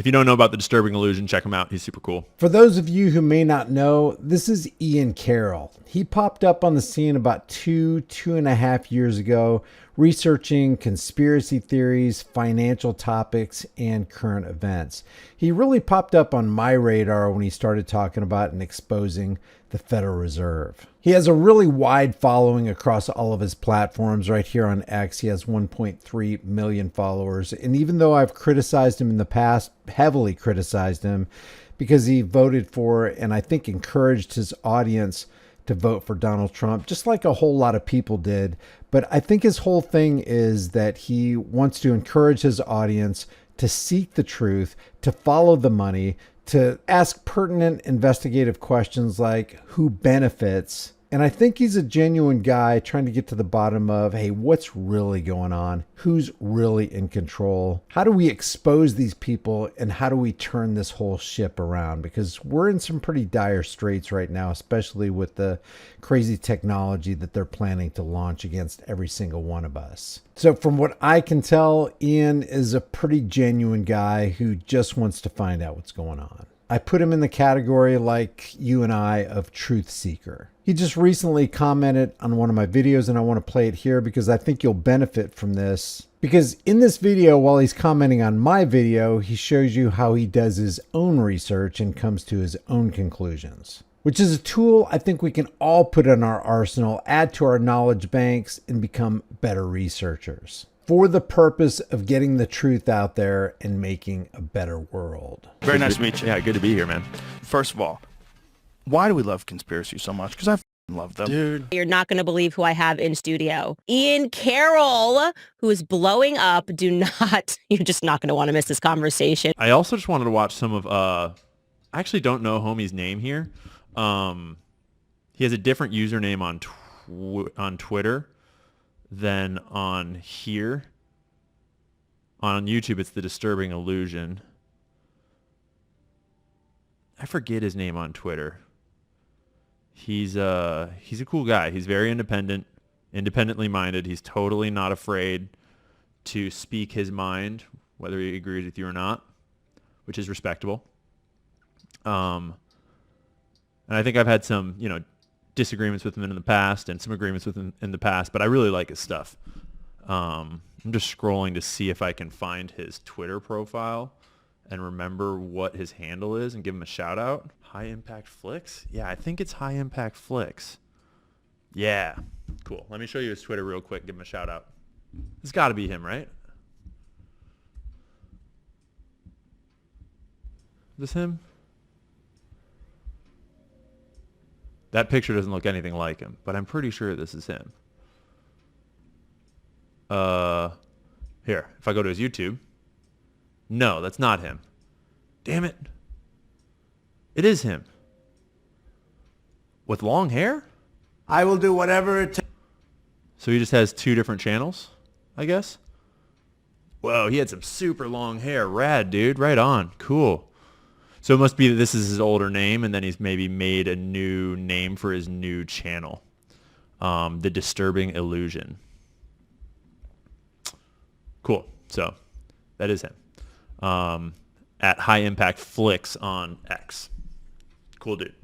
If you don't know about the Disturbing Illusion, check him out. He's super cool. For those of you who may not know, this is Ian Carroll. He popped up on the scene about 2.5 years ago, researching conspiracy theories, financial topics, and current events. He really popped up on my radar when he started talking about and exposing the Federal Reserve. He has a really wide following across all of his platforms. Right here on X, he has 1.3 million followers. And even though I've criticized him in the past, heavily criticized him, because he voted for and I think encouraged his audience to vote for Donald Trump, just like a whole lot of people did. But I think his whole thing is that he wants to encourage his audience to seek the truth, to follow the money, to ask pertinent investigative questions like who benefits. And I think he's a genuine guy trying to get to the bottom of, hey, what's really going on? Who's really in control? How do we expose these people? And how do we turn this whole ship around? Because we're in some pretty dire straits right now, especially with the crazy technology that they're planning to launch against every single one of us. So from what I can tell, Ian is a pretty genuine guy who just wants to find out what's going on. I put him in the category, like you and I, of truth seeker. He just recently commented on one of my videos, and I want to play it here because I think you'll benefit from this. Because in this video, while he's commenting on my video, he shows you how he does his own research and comes to his own conclusions, which is a tool I think we can all put in our arsenal, add to our knowledge banks, and become better researchers for the purpose of getting the truth out there and making a better world. Very nice to meet you. Yeah, good to be here, man. First of all, why do we love conspiracy so much? Because I love them. Dude. You're not going to believe who I have in studio. Ian Carroll, who is blowing up. You're just not going to want to miss this conversation. I also just wanted to watch some of, I actually don't know homie's name here. He has a different username on Twitter than on here. On YouTube, it's The Disturbing Illusion. I forget his name on Twitter. He's a cool guy. He's very independently minded. He's totally not afraid to speak his mind, whether he agrees with you or not, which is respectable. And I think I've had some, disagreements with him in the past and some agreements with him in the past, but I really like his stuff. I'm just scrolling to see if I can find his Twitter profile and remember what his handle is and give him a shout out. High Impact Flicks? Yeah, I think it's High Impact Flicks. Yeah, cool. Let me show you his Twitter real quick. Give him a shout out. It's got to be him, right? Is this him? That picture doesn't look anything like him, but I'm pretty sure this is him. Here, if I go to his YouTube. No, that's not him. Damn it. It is him. With long hair? I will do whatever it takes. So he just has two different channels, I guess? Whoa, he had some super long hair. Rad, dude. Right on. Cool. So it must be that this is his older name, and then he's maybe made a new name for his new channel. The Disturbing Illusion. Cool. So that is him. At High Impact Flicks on X. Cool dude.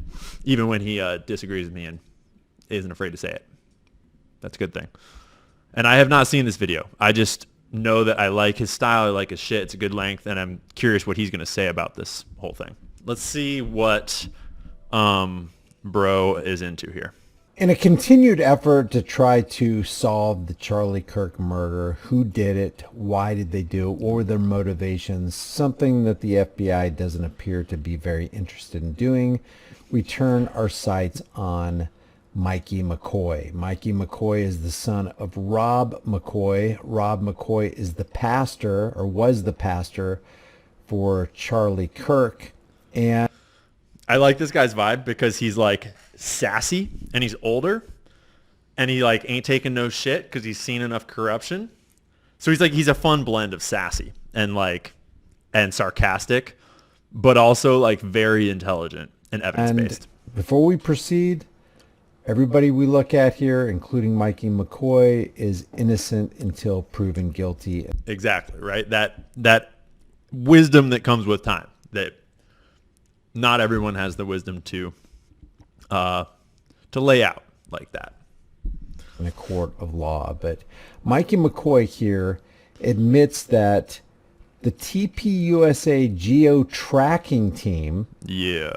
Even when he disagrees with me and isn't afraid to say it. That's a good thing. And I have not seen this video. I just know that I like his style. I like his shit. It's a good length, and I'm curious what he's going to say about this whole thing. Let's see what bro is into here. In a continued effort to try to solve the Charlie Kirk murder, who did it? Why did they do it? What were their motivations? Something that the FBI doesn't appear to be very interested in doing. We turn our sights on Mikey McCoy. Mikey McCoy is the son of Rob McCoy. Rob McCoy is the pastor, or was the pastor, for Charlie Kirk. And I like this guy's vibe because he's like sassy and he's older and he like ain't taking no shit because he's seen enough corruption. So he's a fun blend of sassy and sarcastic, but also like very intelligent and evidence-based. And before we proceed, everybody we look at here, including Mikey McCoy, is innocent until proven guilty. Exactly, right? That wisdom that comes with time, that not everyone has the wisdom to lay out like that in a court of law. But Mikey McCoy here admits that the TPUSA geo-tracking team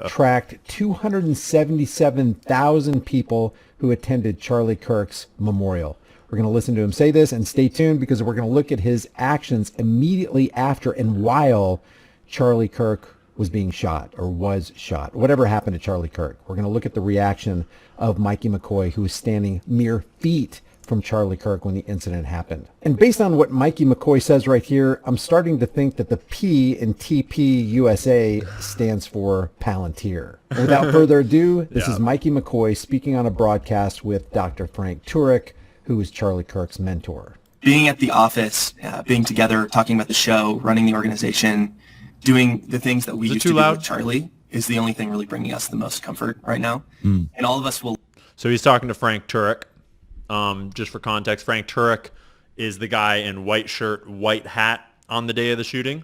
tracked 277,000 people who attended Charlie Kirk's memorial. We're going to listen to him say this, and stay tuned because we're going to look at his actions immediately after and while Charlie Kirk was being shot or was shot. Whatever happened to Charlie Kirk. We're going to look at the reaction of Mikey McCoy, who was standing mere feet from Charlie Kirk when the incident happened. And based on what Mikey McCoy says right here, I'm starting to think that the P in TPUSA stands for Palantir. Without further ado, this is Mikey McCoy speaking on a broadcast with Dr. Frank Turek, who is Charlie Kirk's mentor. Being at the office, being together, talking about the show, running the organization, doing the things that we used to do with Charlie is the only thing really bringing us the most comfort right now. And all of us will... So he's talking to Frank Turek. Just for context, Frank Turek is the guy in white shirt, white hat on the day of the shooting.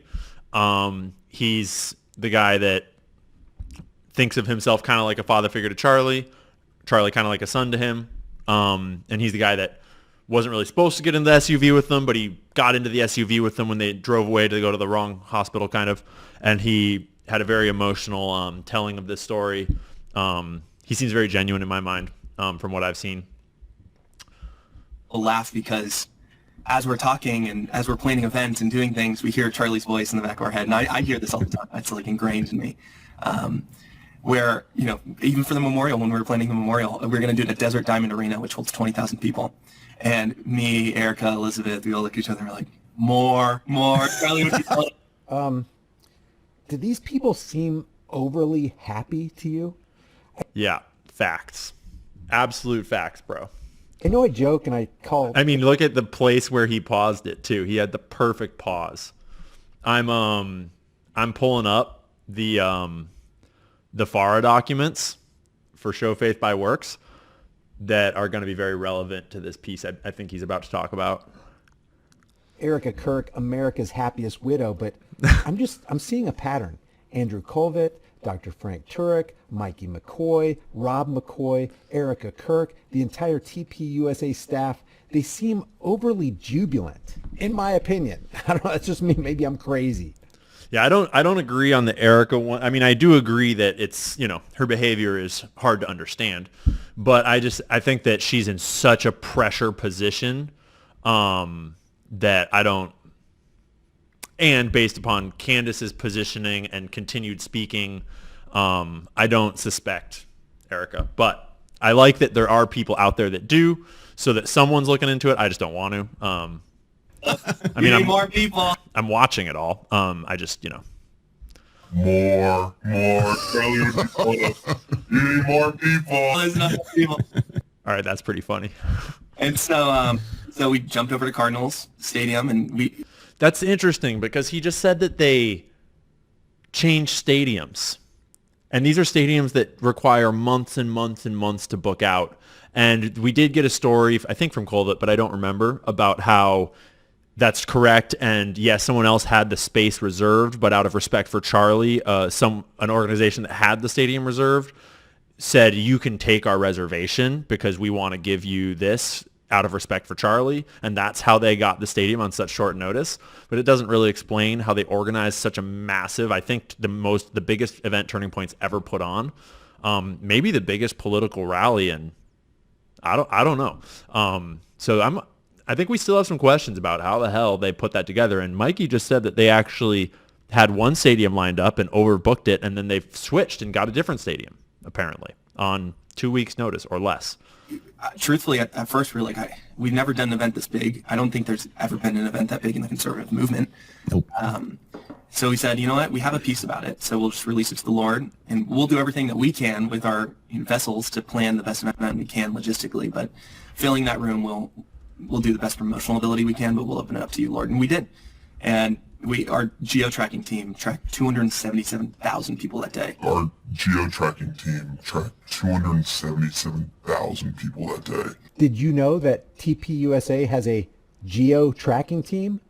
He's the guy that thinks of himself kind of like a father figure to Charlie kind of like a son to him. And he's the guy that wasn't really supposed to get in the SUV with them, but he got into the SUV with them when they drove away to go to the wrong hospital, kind of. And he had a very emotional telling of this story. He seems very genuine in my mind, from what I've seen. We'll laugh because as we're talking and as we're planning events and doing things, we hear Charlie's voice in the back of our head. And I hear this all the time. It's like ingrained in me. Where, you know, even for the memorial, when we were planning the memorial, we were going to do it at Desert Diamond Arena, which holds 20,000 people. And me, Erica, Elizabeth, we all look at each other and we're like, more, Charlie, what you telling? Did these people seem overly happy to you? Yeah, facts. Absolute facts, bro. I know I joke and I call... I mean, look at the place where he paused it, too. He had the perfect pause. I'm pulling up the FARA documents for Show Faith by Works that are going to be very relevant to this piece I think he's about to talk about. Erica Kirk, America's happiest widow, but I'm seeing a pattern. Andrew Colvett, Dr. Frank Turek, Mikey McCoy, Rob McCoy, Erica Kirk, the entire TPUSA staff, they seem overly jubilant, in my opinion. I don't know, that's just me. Maybe I'm crazy. Yeah, I don't agree on the Erica one. I mean, I do agree that it's, you know, her behavior is hard to understand, but I think that she's in such a pressure position that I don't, and based upon Candace's positioning and continued speaking, I don't suspect Erica, but I like that there are people out there that do, so that someone's looking into it. I just don't want to. I mean, more people. I'm watching it all. I just, you know. More, Charlie, more people. There's enough people. All right, that's pretty funny. And so we jumped over to Cardinals Stadium and That's interesting because he just said that they changed stadiums. And these are stadiums that require months and months and months to book out. And we did get a story, I think from Colvett, but I don't remember, about how that's correct. And yes, someone else had the space reserved, but out of respect for Charlie, an organization that had the stadium reserved said, you can take our reservation because we want to give you this out of respect for Charlie. And that's how they got the stadium on such short notice. But it doesn't really explain how they organized such a massive, I think the biggest event Turning Point's ever put on. Maybe the biggest political rally, and I don't know. So I think we still have some questions about how the hell they put that together. And Mikey just said that they actually had one stadium lined up and overbooked it, and then they've switched and got a different stadium, apparently, on 2 weeks' notice or less. Truthfully, at first we were like, we've never done an event this big. I don't think there's ever been an event that big in the conservative movement. Nope. So we said, you know what, we have a piece about it, so we'll just release it to the Lord, and we'll do everything that we can with our vessels to plan the best event we can logistically. But filling that room, we'll do the best promotional ability we can, but we'll open it up to you, Lord. And we did. And our geo-tracking team tracked 277,000 people that day. Our geo-tracking team tracked 277,000 people that day. Did you know that TPUSA has a geo-tracking team?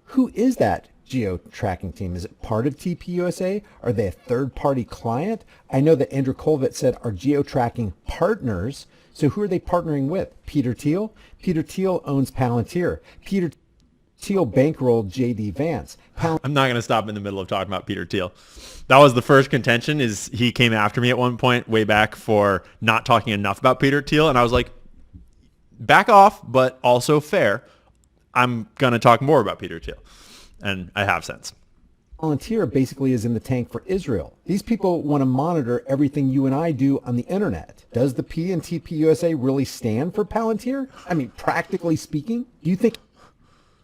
Who is that geo-tracking team? Is it part of TPUSA? Are they a third-party client? I know that Andrew Colvett said are geo-tracking partners. So who are they partnering with? Peter Thiel? Peter Thiel owns Palantir. Peter Thiel bankrolled J.D. Vance. I'm not going to stop in the middle of talking about Peter Thiel. That was the first contention, is he came after me at one point way back for not talking enough about Peter Thiel. And I was like, back off, but also fair. I'm going to talk more about Peter Thiel. And I have since. Palantir basically is in the tank for Israel. These people want to monitor everything you and I do on the internet. Does the P in TPUSA really stand for Palantir? I mean, practically speaking, do you think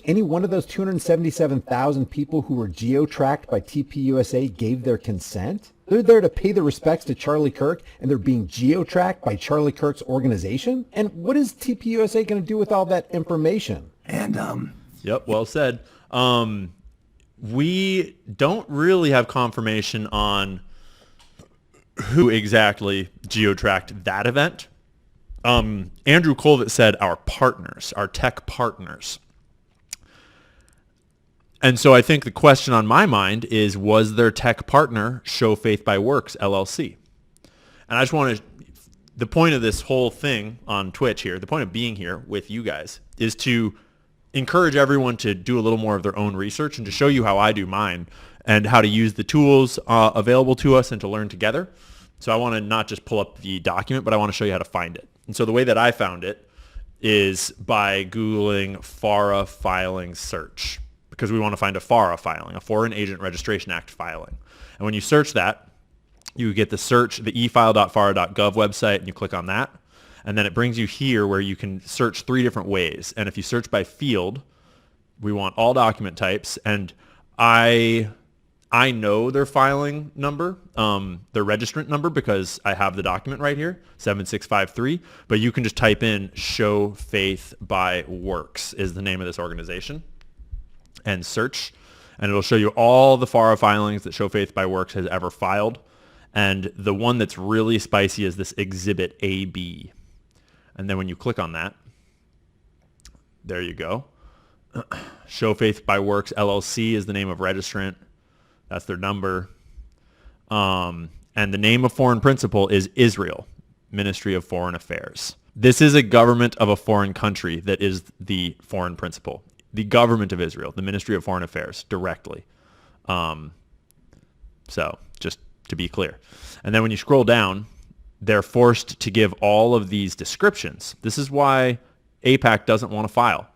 any one of those 277,000 people who were geo-tracked by TPUSA gave their consent? They're there to pay their respects to Charlie Kirk, and they're being geo-tracked by Charlie Kirk's organization? And what is TPUSA going to do with all that information? And Yep, well said. We don't really have confirmation on who exactly geo-tracked that event. Andrew Colvett said our partners, our tech partners. And so I think the question on my mind is, was their tech partner Show Faith by Works, LLC? And I just want to, the point of this whole thing on Twitch here, the point of being here with you guys is to encourage everyone to do a little more of their own research and to show you how I do mine and how to use the tools available to us and to learn together. So I want to not just pull up the document, but I want to show you how to find it. And so the way that I found it is by Googling FARA filing search, because we want to find a FARA filing, a Foreign Agent Registration Act filing. And when you search that, you get the search, the efile.fara.gov website, and you click on that. And then it brings you here where you can search 3 different ways. And if you search by field, we want all document types. And I know their filing number, their registrant number, because I have the document right here, 7653. But you can just type in Show Faith by Works is the name of this organization, and search. And it'll show you all the FARA filings that Show Faith by Works has ever filed. And the one that's really spicy is this Exhibit AB. And then when you click on that, there you go. Show Faith by Works LLC is the name of registrant. That's their number. And the name of foreign principal is Israel, Ministry of Foreign Affairs. This is a government of a foreign country that is the foreign principal. The government of Israel, the Ministry of Foreign Affairs, directly. So just to be clear. And then when you scroll down, they're forced to give all of these descriptions. This is why AIPAC doesn't want to file.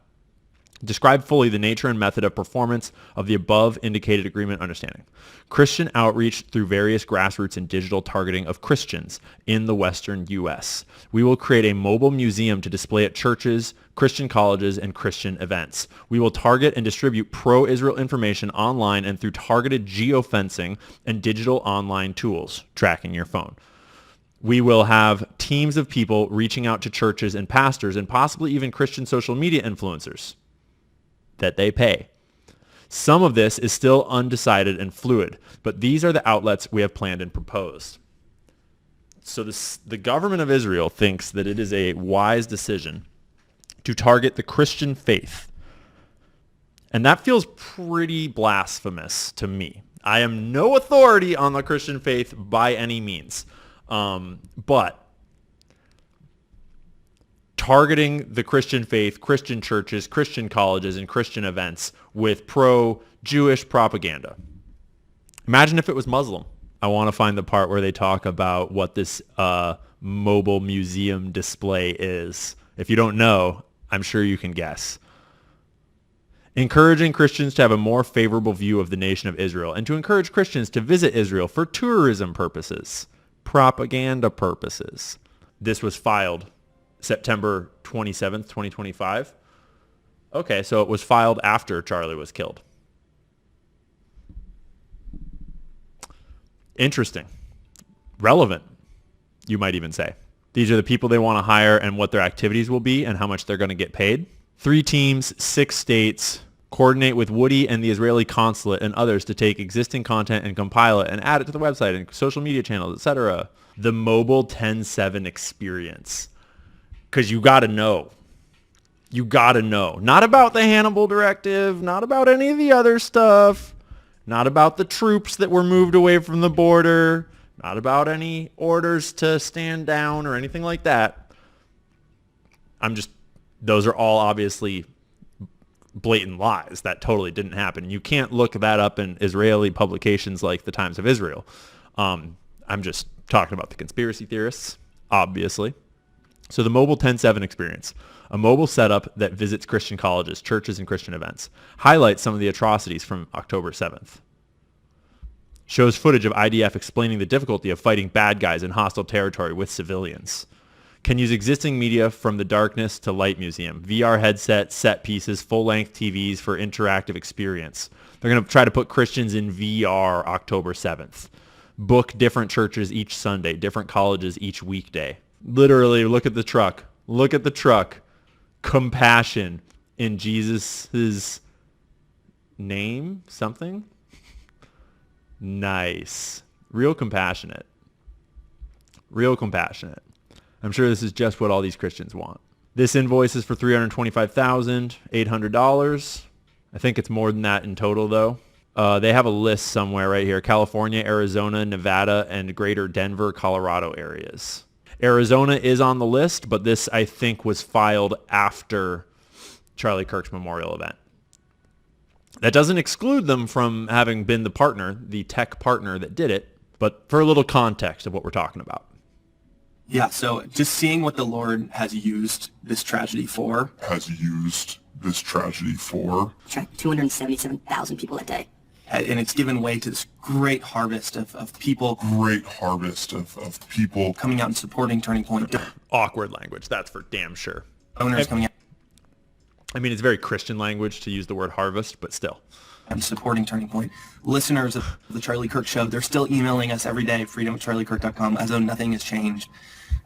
Describe fully the nature and method of performance of the above indicated agreement understanding. Christian outreach through various grassroots and digital targeting of Christians in the Western U.S. We will create a mobile museum to display at churches, Christian colleges, and Christian events. We will target and distribute pro-Israel information online and through targeted geofencing and digital online tools, tracking your phone. We will have teams of people reaching out to churches and pastors and possibly even Christian social media influencers that they pay. Some of this is still undecided and fluid, but these are the outlets we have planned and proposed. So the government of Israel thinks that it is a wise decision to target the Christian faith. And that feels pretty blasphemous to me. I am no authority on the Christian faith by any means. But targeting the Christian faith, Christian churches, Christian colleges, and Christian events with pro-Jewish propaganda. Imagine if it was Muslim. I want to find the part where they talk about what this mobile museum display is. If you don't know, I'm sure you can guess. Encouraging Christians to have a more favorable view of the nation of Israel and to encourage Christians to visit Israel for tourism purposes. Propaganda purposes. This was filed September 27th, 2025. Okay, so it was filed after Charlie was killed. Interesting. Relevant, you might even say. These are the people they want to hire and what their activities will be and how much they're going to get paid. 3 teams, 6 states. Coordinate with Woody and the Israeli consulate and others to take existing content and compile it and add it to the website and social media channels, etc. The mobile 10/7 experience. Because you got to know. You got to know. Not about the Hannibal Directive, not about any of the other stuff, not about the troops that were moved away from the border, not about any orders to stand down or anything like that. Those are all obviously blatant lies. That totally didn't happen. You can't look that up in Israeli publications like the Times of Israel. I'm just talking about the conspiracy theorists, obviously. So the Mobile 10-7 experience, a mobile setup that visits Christian colleges, churches, and Christian events, highlights some of the atrocities from October 7th. Shows footage of IDF explaining the difficulty of fighting bad guys in hostile territory with civilians. Can use existing media from the darkness to light museum, VR headsets, set pieces, full-length TVs for interactive experience. They're going to try to put Christians in VR October 7th. Book different churches each Sunday, different colleges each weekday. Literally, look at the truck. Look at the truck. Compassion in Jesus' name, something? Nice. Real compassionate. Real compassionate. I'm sure this is just what all these Christians want. This invoice is for $325,800. I think it's more than that in total, though. They have a list somewhere right here. California, Arizona, Nevada, and greater Denver, Colorado areas. Arizona is on the list, but this, I think, was filed after Charlie Kirk's memorial event. That doesn't exclude them from having been the partner, the tech partner that did it, but for a little context of what we're talking about. Yeah, so just seeing what the Lord has used this tragedy for. Tracked 277,000 people that day. And it's given way to this great harvest of people. Coming out and supporting Turning Point. Awkward language, that's for damn sure. Owners coming out. I mean, it's very Christian language to use the word harvest, but still. And supporting Turning Point. Listeners of the Charlie Kirk Show, they're still emailing us every day, freedom@charliekirk.com, as though nothing has changed.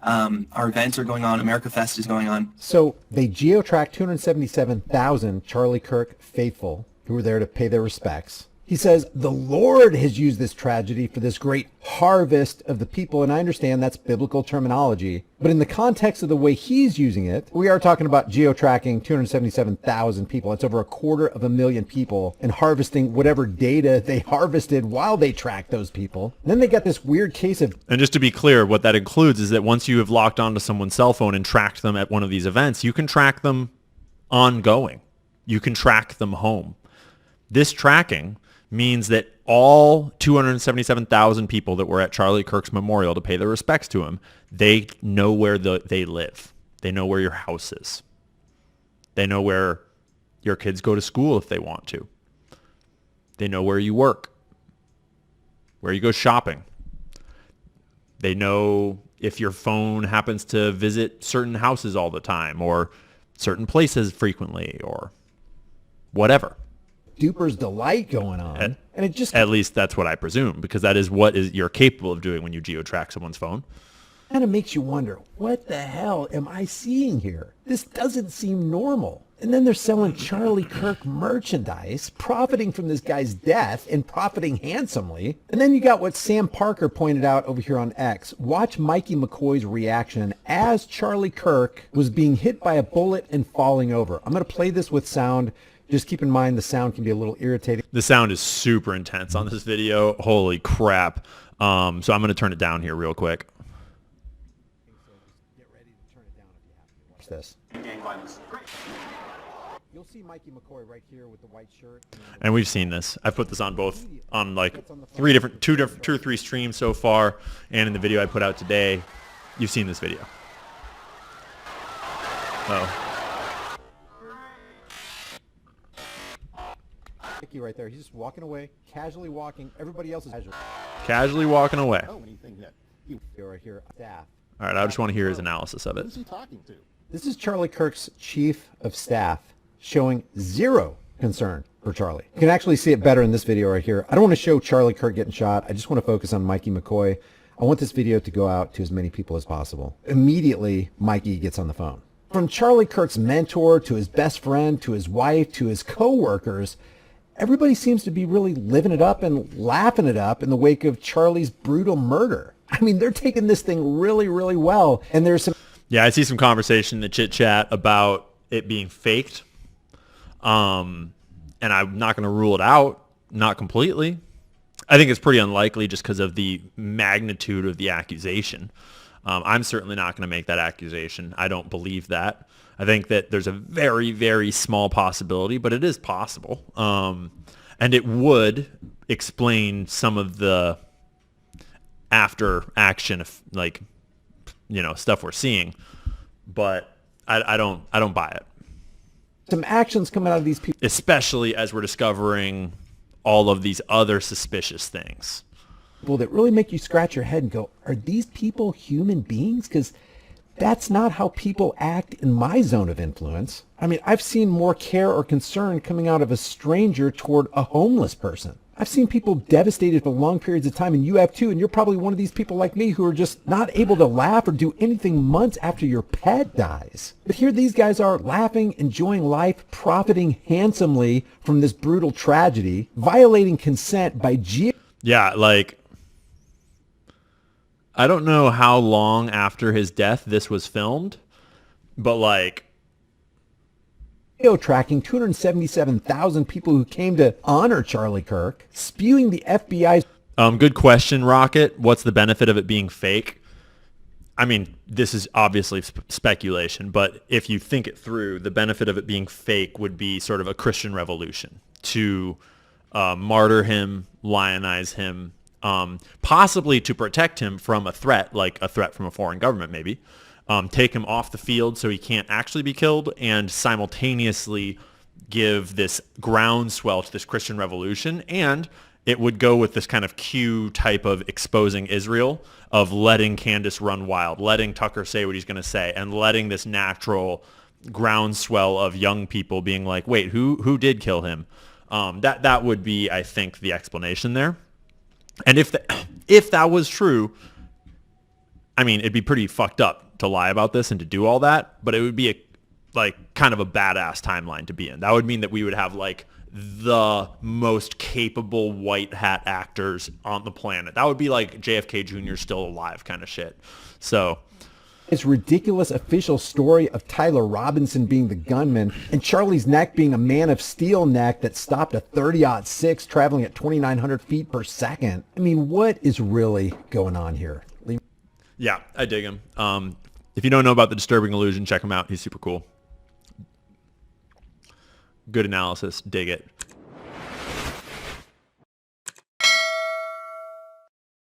Our events are going on. America Fest is going on. So they geo-tracked 277,000 Charlie Kirk faithful who were there to pay their respects. He says, the Lord has used this tragedy for this great harvest of the people. And I understand that's biblical terminology. But in the context of the way he's using it, we are talking about geo-tracking 277,000 people. That's over 250,000 people and harvesting whatever data they harvested while they tracked those people. And then they got this weird case of... And just to be clear, what that includes is that once you have logged onto someone's cell phone and tracked them at one of these events, you can track them ongoing. You can track them home. This tracking means that all 277,000 people that were at Charlie Kirk's memorial to pay their respects to him, they know where they live. They know where your house is. They know where your kids go to school if they want to. They know where you work, where you go shopping. They know if your phone happens to visit certain houses all the time or certain places frequently or whatever. Duper's delight going on. And it just... At least that's what I presume, because that is what you're capable of doing when you geo-track someone's phone. Kind of makes you wonder, what the hell am I seeing here? This doesn't seem normal. And then they're selling Charlie Kirk merchandise, profiting from this guy's death and profiting handsomely. And then you got what Sam Parker pointed out over here on X. Watch Mikey McCoy's reaction as Charlie Kirk was being hit by a bullet and falling over. I'm going to play this with sound. Just keep in mind the sound can be a little irritating. The sound is super intense on this video. Holy crap. So I'm going to turn it down here real quick. Get ready to turn it down if you have to. Watch this. You'll see Mikey McCoy right here with the white shirt. And we've seen this. I've put this on both, on like two or three streams so far, and in the video I put out today. You've seen this video. Oh. Mikey right there. He's just walking away, casually walking. Everybody else is Casually walking away. Right here, staff. All right, I just want to hear his analysis of it. Who's he talking to? This is Charlie Kirk's chief of staff showing zero concern for Charlie. You can actually see it better in this video right here. I don't want to show Charlie Kirk getting shot. I just want to focus on Mikey McCoy. I want this video to go out to as many people as possible. Immediately, Mikey gets on the phone. From Charlie Kirk's mentor to his best friend to his wife to his co-workers, everybody seems to be really living it up and laughing it up in the wake of Charlie's brutal murder. I mean, they're taking this thing really, really well. And there's some... Yeah, I see some conversation in the chit chat about it being faked. And I'm not going to rule it out, not completely. I think it's pretty unlikely just because of the magnitude of the accusation. I'm certainly not going to make that accusation. I don't believe that. I think that there's a very, very small possibility, but it is possible. And it would explain some of the after action, like, you know, stuff we're seeing. But I don't buy it. Some actions coming out of these people. Especially as we're discovering all of these other suspicious things. That really make you scratch your head and go, are these people human beings? Because that's not how people act in my zone of influence. I mean, I've seen more care or concern coming out of a stranger toward a homeless person. I've seen people devastated for long periods of time, and you have too, and you're probably one of these people like me who are just not able to laugh or do anything months after your pet dies. But here these guys are laughing, enjoying life, profiting handsomely from this brutal tragedy, violating consent by Yeah, like, I don't know how long after his death this was filmed, but like, tracking 277,000 people who came to honor Charlie Kirk, spewing the FBI's... Good question, Rocket. What's the benefit of it being fake? I mean, this is obviously speculation, but if you think it through, the benefit of it being fake would be sort of a Christian revolution to martyr him, lionize him, possibly to protect him from a threat, like a threat from a foreign government maybe. Take him off the field so he can't actually be killed, and simultaneously give this groundswell to this Christian revolution. And it would go with this kind of Q type of exposing Israel, of letting Candace run wild, letting Tucker say what he's going to say, and letting this natural groundswell of young people being like, wait, who did kill him? That would be, I think, the explanation there. And if that was true, I mean, it'd be pretty fucked up to lie about this and to do all that, but it would be kind of a badass timeline to be in. That would mean that we would have like the most capable white hat actors on the planet. That would be like JFK Jr. still alive kind of shit. So this ridiculous official story of Tyler Robinson being the gunman and Charlie's neck being a Man of Steel neck that stopped a 30-06 traveling at 2,900 feet per second. I mean, what is really going on here? Yeah, I dig him. If you don't know about The Disturbing Illusion, check him out. He's super cool. Good analysis. Dig it.